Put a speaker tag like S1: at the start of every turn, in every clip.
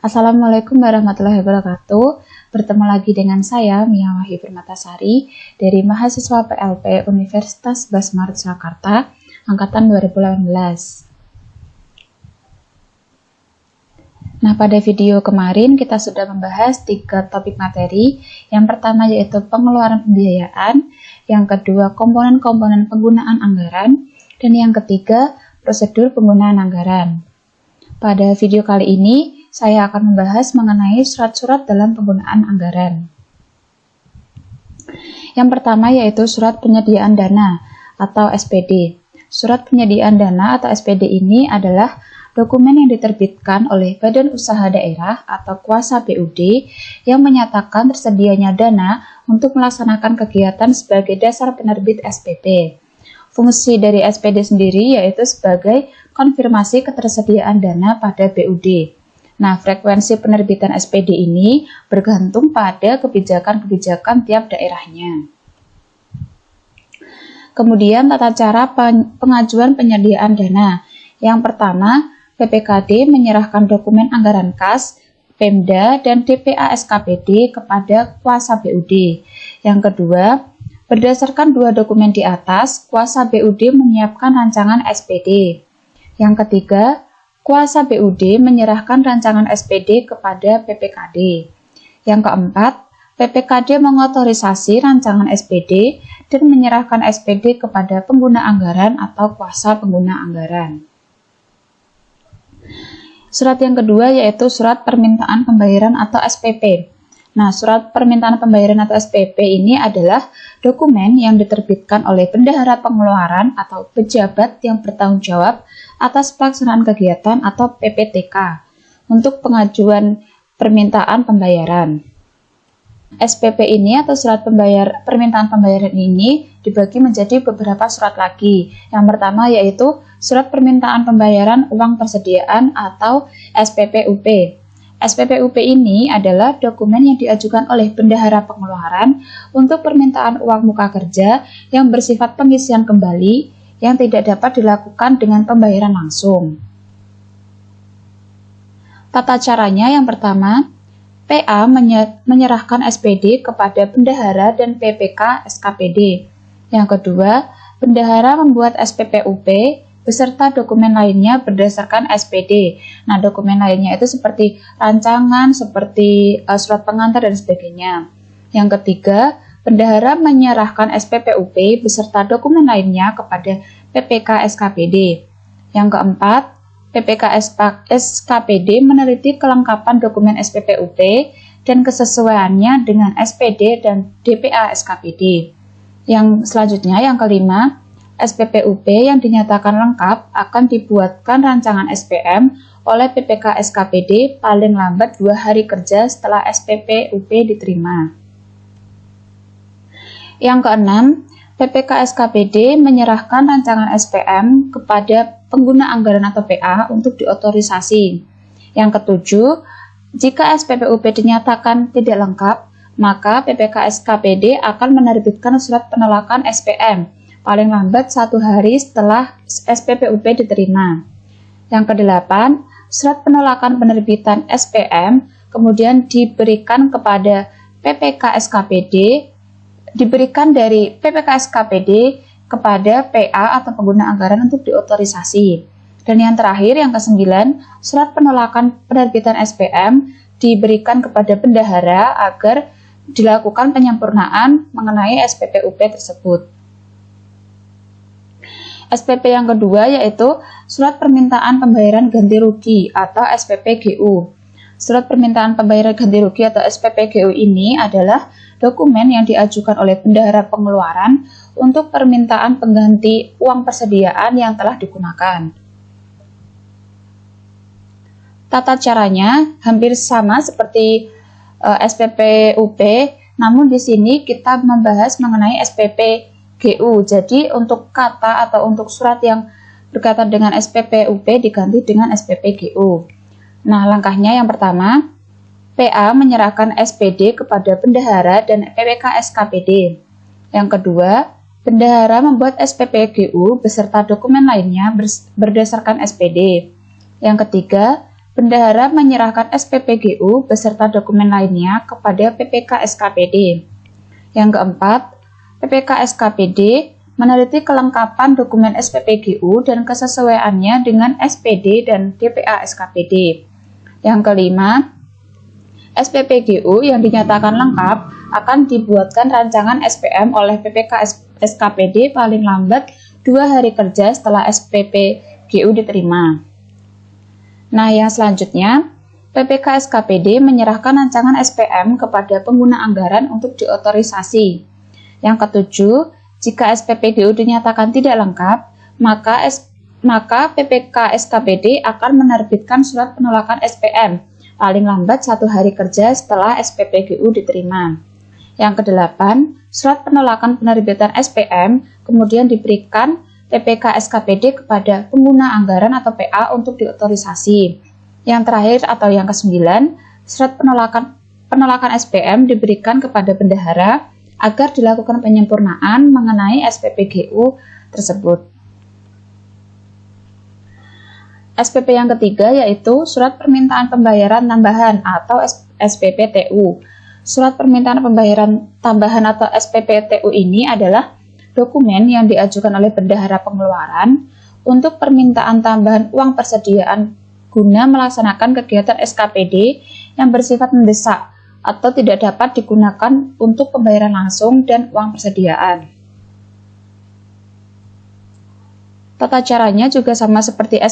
S1: Assalamualaikum warahmatullahi wabarakatuh. Bertemu lagi dengan saya, Mia Wahyu Permatasari, dari mahasiswa PLP Universitas Basmart Surakarta, Angkatan 2018. Nah, pada video kemarin kita sudah membahas 3 topik materi. Yang pertama yaitu pengeluaran pembiayaan, yang kedua komponen-komponen penggunaan anggaran, dan yang ketiga prosedur penggunaan anggaran. Pada video kali ini, saya akan membahas mengenai surat-surat dalam penggunaan anggaran. Yang pertama yaitu surat penyediaan dana atau SPD. Surat penyediaan dana atau SPD ini adalah dokumen yang diterbitkan oleh Badan Usaha Daerah atau kuasa BUD yang menyatakan tersedianya dana untuk melaksanakan kegiatan sebagai dasar penerbit SPP. Fungsi dari SPD sendiri yaitu sebagai konfirmasi ketersediaan dana pada BUD. Nah, frekuensi penerbitan SPD ini bergantung pada kebijakan-kebijakan tiap daerahnya. Kemudian tata cara pengajuan penyediaan dana. Yang pertama, PPKD menyerahkan dokumen anggaran kas, Pemda, dan DPA SKPD kepada kuasa BUD. Yang kedua, berdasarkan 2 dokumen di atas, kuasa BUD menyiapkan rancangan SPD. Yang ketiga, kuasa BUD menyerahkan rancangan SPD kepada PPKD. Yang keempat, PPKD mengotorisasi rancangan SPD dan menyerahkan SPD kepada pengguna anggaran atau kuasa pengguna anggaran. Surat yang kedua yaitu surat permintaan pembayaran atau SPP. Nah, surat permintaan pembayaran atau SPP ini adalah dokumen yang diterbitkan oleh bendahara pengeluaran atau pejabat yang bertanggung jawab atas pelaksanaan kegiatan atau PPTK untuk pengajuan permintaan pembayaran. SPP ini atau surat permintaan pembayaran ini dibagi menjadi beberapa surat lagi. Yang pertama yaitu surat permintaan pembayaran uang persediaan atau SPPUP. SPPUP ini adalah dokumen yang diajukan oleh bendahara pengeluaran untuk permintaan uang muka kerja yang bersifat pengisian kembali yang tidak dapat dilakukan dengan pembayaran langsung. Tata caranya yang pertama, PA menyerahkan SPD kepada bendahara dan PPK SKPD. Yang kedua, bendahara membuat SPPUP beserta dokumen lainnya berdasarkan SPD. Nah, dokumen lainnya itu seperti rancangan, seperti surat pengantar dan sebagainya. Yang ketiga, bendahara menyerahkan SPPUP beserta dokumen lainnya kepada PPK SKPD. Yang keempat, PPK SKPD meneliti kelengkapan dokumen SPPUP dan kesesuaiannya dengan SPD dan DPA SKPD. Yang selanjutnya, yang kelima, SPPUP yang dinyatakan lengkap akan dibuatkan rancangan SPM oleh PPK SKPD paling lambat 2 hari kerja setelah SPPUP diterima. Yang keenam, PPK SKPD menyerahkan rancangan SPM kepada pengguna anggaran atau PA untuk diotorisasi. Yang ketujuh, jika SPPUP dinyatakan tidak lengkap, maka PPK SKPD akan menerbitkan surat penolakan SPM paling lambat 1 hari setelah SPPUP diterima. Yang kedelapan, surat penolakan penerbitan SPM kemudian diberikan kepada PPK SKPD, diberikan dari PPK SKPD kepada PA atau pengguna anggaran untuk diotorisasi. Dan yang terakhir, yang ke-9, surat penolakan penerbitan SPM diberikan kepada bendahara agar dilakukan penyempurnaan mengenai SPPUP tersebut. SPP yang kedua yaitu surat permintaan pembayaran ganti rugi atau SPPGU. Surat permintaan pembayaran ganti rugi atau SPPGU ini adalah dokumen yang diajukan oleh bendahara pengeluaran untuk permintaan pengganti uang persediaan yang telah digunakan. Tata caranya hampir sama seperti SPPUP, namun di sini kita membahas mengenai SPPGU. Jadi untuk kata atau untuk surat yang berkaitan dengan SPPUP diganti dengan SPPGU. Nah, langkahnya yang pertama, PA menyerahkan SPD kepada bendahara dan PPK SKPD. Yang kedua, bendahara membuat SPPGU beserta dokumen lainnya berdasarkan SPD. Yang ketiga, bendahara menyerahkan SPPGU beserta dokumen lainnya kepada PPK SKPD. Yang keempat, PPK SKPD meneliti kelengkapan dokumen SPPGU dan kesesuaiannya dengan SPD dan DPA SKPD. Yang kelima, SPPGU yang dinyatakan lengkap akan dibuatkan rancangan SPM oleh PPK SKPD paling lambat 2 hari kerja setelah SPPGU diterima. Nah, yang selanjutnya, PPK SKPD menyerahkan rancangan SPM kepada pengguna anggaran untuk diotorisasi. Yang ketujuh, jika SPPGU dinyatakan tidak lengkap, maka PPK SKPD akan menerbitkan surat penolakan SPM paling lambat 1 hari kerja setelah SPPGU diterima. Yang kedelapan, surat penolakan penerbitan SPM kemudian diberikan PPK SKPD kepada pengguna anggaran atau PA untuk diotorisasi. Yang terakhir atau yang kesembilan, surat penolakan SPM diberikan kepada bendahara agar dilakukan penyempurnaan mengenai SPPGU tersebut. SPP yang ketiga yaitu Surat Permintaan Pembayaran Tambahan atau SPPTU. Surat Permintaan Pembayaran Tambahan atau SPPTU ini adalah dokumen yang diajukan oleh bendahara pengeluaran untuk permintaan tambahan uang persediaan guna melaksanakan kegiatan SKPD yang bersifat mendesak atau tidak dapat digunakan untuk pembayaran langsung dan uang persediaan. Tata caranya juga sama seperti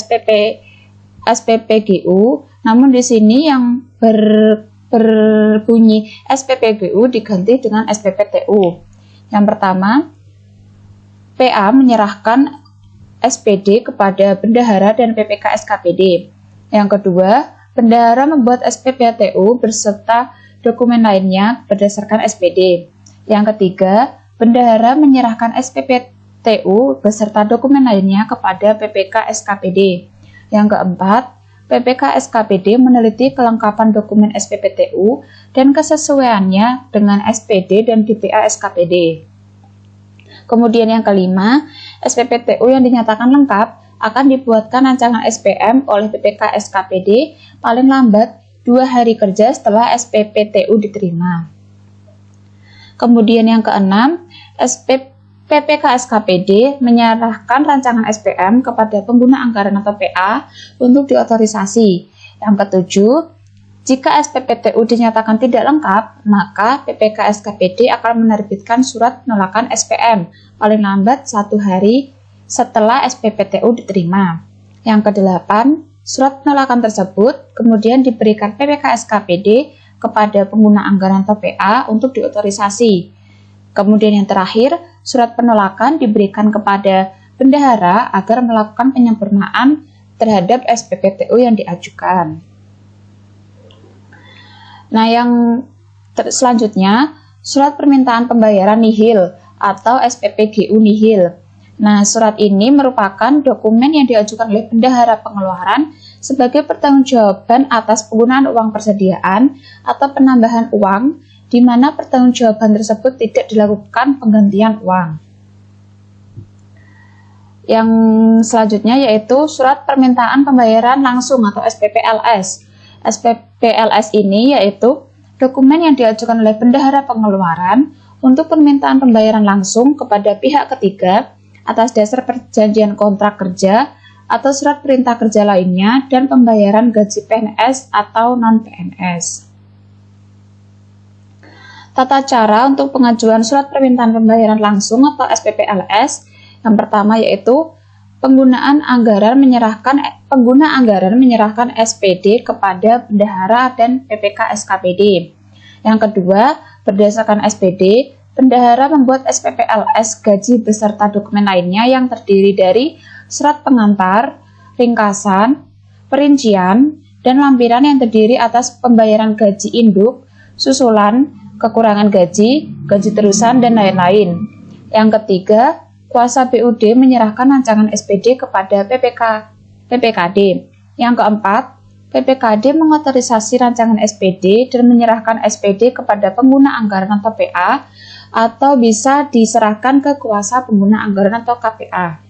S1: SPPGU, namun di sini yang berbunyi SPPGU diganti dengan SPPTU. Yang pertama, PA menyerahkan SPD kepada bendahara dan PPK SKPD. Yang kedua, bendahara membuat SPPTU beserta dokumen lainnya berdasarkan SPD. Yang ketiga, bendahara menyerahkan SPPTU beserta dokumen lainnya kepada PPK SKPD. Yang keempat, PPK SKPD meneliti kelengkapan dokumen SPPTU dan kesesuaiannya dengan SPD dan DPA SKPD. Kemudian yang kelima, SPPTU yang dinyatakan lengkap akan dibuatkan rancangan SPM oleh PPK SKPD paling lambat 2 hari kerja setelah SPPTU diterima. Kemudian yang keenam, PPK SKPD menyerahkan rancangan SPM kepada pengguna anggaran atau PA untuk diotorisasi. Yang ketujuh, jika SPPTU dinyatakan tidak lengkap, maka PPK SKPD akan menerbitkan surat penolakan SPM paling lambat 1 hari setelah SPPTU diterima. Yang kedelapan, surat penolakan tersebut kemudian diberikan PPK SKPD kepada pengguna anggaran atau PA untuk diotorisasi. Kemudian yang terakhir, surat penolakan diberikan kepada bendahara agar melakukan penyempurnaan terhadap SPPTU yang diajukan. Nah, yang selanjutnya, surat permintaan pembayaran nihil atau SPPGU nihil. Nah, surat ini merupakan dokumen yang diajukan oleh bendahara pengeluaran sebagai pertanggungjawaban atas penggunaan uang persediaan atau penambahan uang di mana pertanggungjawaban tersebut tidak dilakukan penggantian uang. Yang selanjutnya yaitu surat permintaan pembayaran langsung atau SPPLS. SPPLS ini yaitu dokumen yang diajukan oleh bendahara pengeluaran untuk permintaan pembayaran langsung kepada pihak ketiga atas dasar perjanjian kontrak kerja atau surat perintah kerja lainnya dan pembayaran gaji PNS atau non-PNS. Tata cara untuk pengajuan surat permintaan pembayaran langsung atau SPPLS yang pertama yaitu pengguna anggaran menyerahkan SPD kepada bendahara dan PPK SKPD. Yang kedua, berdasarkan SPD, bendahara membuat SPPLS gaji beserta dokumen lainnya yang terdiri dari surat pengantar, ringkasan, perincian, dan lampiran yang terdiri atas pembayaran gaji induk, susulan, kekurangan gaji, gaji terusan, dan lain-lain. Yang ketiga, kuasa BUD menyerahkan rancangan SPD kepada PPKD. Yang keempat, PPKD mengotorisasi rancangan SPD dan menyerahkan SPD kepada pengguna anggaran atau PA atau bisa diserahkan ke kuasa pengguna anggaran atau KPA.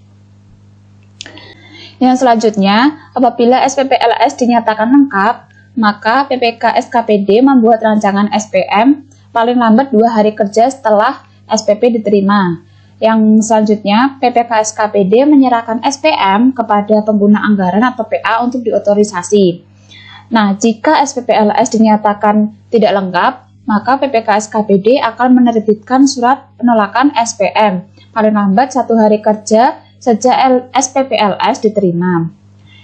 S1: Yang selanjutnya, apabila SPP LS dinyatakan lengkap, maka PPK SKPD membuat rancangan SPM paling lambat 2 hari kerja setelah SPP diterima. Yang selanjutnya, PPK SKPD menyerahkan SPM kepada pengguna anggaran atau PA untuk diotorisasi. Nah, jika SPP LS dinyatakan tidak lengkap, maka PPK SKPD akan menerbitkan surat penolakan SPM paling lambat 1 hari kerja sejak SPP LS diterima.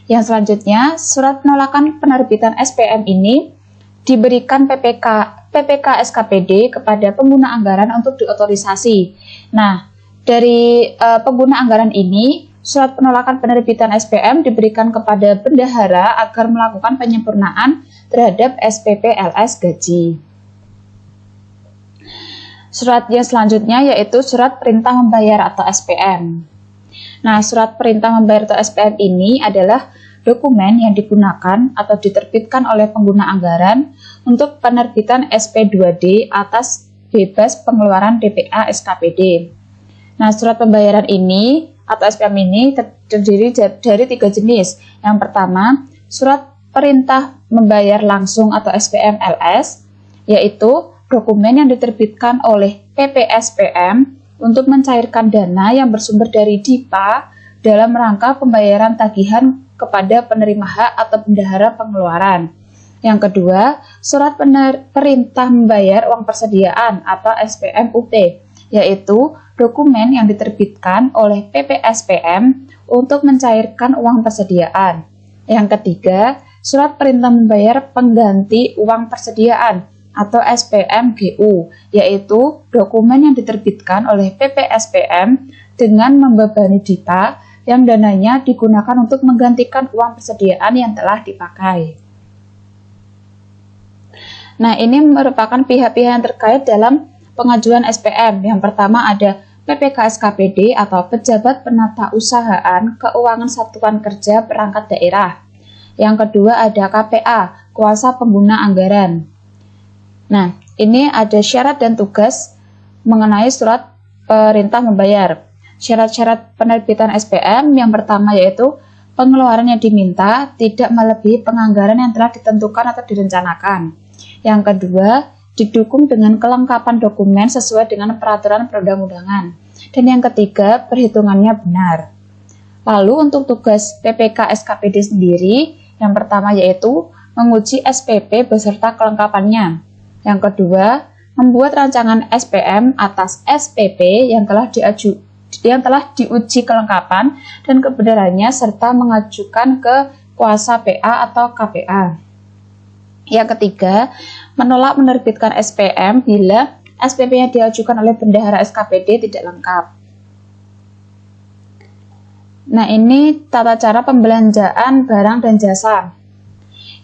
S1: Yang selanjutnya, surat penolakan penerbitan SPM ini diberikan PPK SKPD kepada pengguna anggaran untuk diotorisasi. Nah, dari pengguna anggaran ini, surat penolakan penerbitan SPM diberikan kepada bendahara agar melakukan penyempurnaan terhadap SPP LS gaji. Surat yang selanjutnya yaitu surat perintah membayar atau SPM. Nah, surat perintah membayar atau SPM ini adalah dokumen yang digunakan atau diterbitkan oleh pengguna anggaran untuk penerbitan SP2D atas bebas pengeluaran DPA SKPD. Nah, surat pembayaran ini atau SPM ini terdiri dari 3 jenis. Yang pertama, surat perintah membayar langsung atau SPM LS, yaitu dokumen yang diterbitkan oleh PPSPM untuk mencairkan dana yang bersumber dari DIPA dalam rangka pembayaran tagihan kepada penerima hak atau bendahara pengeluaran. Yang kedua, surat perintah membayar uang persediaan atau SPMUP, yaitu dokumen yang diterbitkan oleh PPSPM untuk mencairkan uang persediaan. Yang ketiga, surat perintah membayar pengganti uang persediaan atau SPMGU, yaitu dokumen yang diterbitkan oleh PPSPM dengan membebani DIPA yang dananya digunakan untuk menggantikan uang persediaan yang telah dipakai. Nah, ini merupakan pihak-pihak yang terkait dalam pengajuan SPM. Yang pertama ada PPK SKPD atau Pejabat Penata Usahaan Keuangan Satuan Kerja Perangkat Daerah. Yang kedua ada KPA, Kuasa Pengguna Anggaran. Nah, ini ada syarat dan tugas mengenai surat perintah membayar. Syarat-syarat penerbitan SPM yang pertama yaitu pengeluaran yang diminta tidak melebihi penganggaran yang telah ditentukan atau direncanakan. Yang kedua, didukung dengan kelengkapan dokumen sesuai dengan peraturan perundang-undangan. Dan yang ketiga, perhitungannya benar. Lalu untuk tugas PPK SKPD sendiri, yang pertama yaitu menguji SPP beserta kelengkapannya. Yang kedua, membuat rancangan SPM atas SPP yang telah diuji kelengkapan dan kebenarannya serta mengajukan ke kuasa PA atau KPA. Yang ketiga, menolak menerbitkan SPM bila SPP yang diajukan oleh bendahara SKPD tidak lengkap. Nah, ini tata cara pembelanjaan barang dan jasa.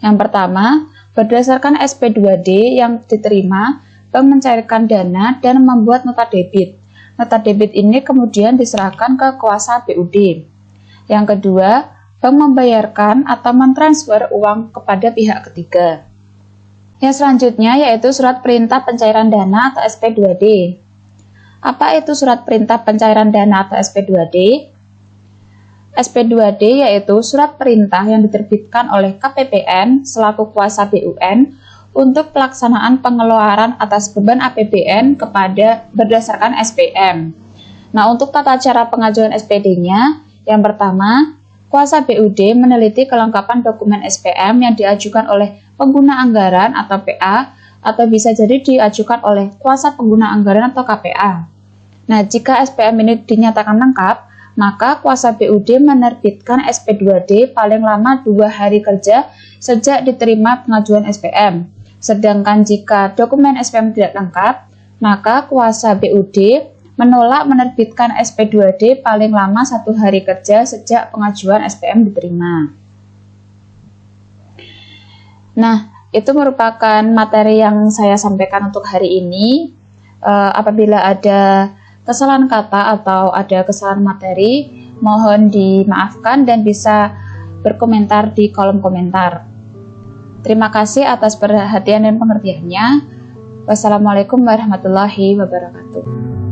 S1: Yang pertama, berdasarkan SP2D yang diterima, bank mencairkan dana dan membuat nota debit. Nota debit ini kemudian diserahkan ke kuasa BUD. Yang kedua, bank membayarkan atau mentransfer uang kepada pihak ketiga. Yang selanjutnya yaitu surat perintah pencairan dana atau SP2D. Apa itu surat perintah pencairan dana atau SP2D? SP2D yaitu surat perintah yang diterbitkan oleh KPPN selaku kuasa BUN untuk pelaksanaan pengeluaran atas beban APBN kepada berdasarkan SPM. Nah, untuk tata cara pengajuan SPD-nya, yang pertama, kuasa BUD meneliti kelengkapan dokumen SPM yang diajukan oleh pengguna anggaran atau PA atau bisa jadi diajukan oleh kuasa pengguna anggaran atau KPA. Nah, jika SPM ini dinyatakan lengkap, maka kuasa BUD menerbitkan SP2D paling lama 2 hari kerja sejak diterima pengajuan SPM. Sedangkan jika dokumen SPM tidak lengkap, maka kuasa BUD menolak menerbitkan SP2D paling lama 1 hari kerja sejak pengajuan SPM diterima. Nah, itu merupakan materi yang saya sampaikan untuk hari ini. Apabila ada kesalahan kata atau ada kesalahan materi, mohon dimaafkan dan bisa berkomentar di kolom komentar. Terima kasih atas perhatian dan pengertiannya. Wassalamualaikum warahmatullahi wabarakatuh.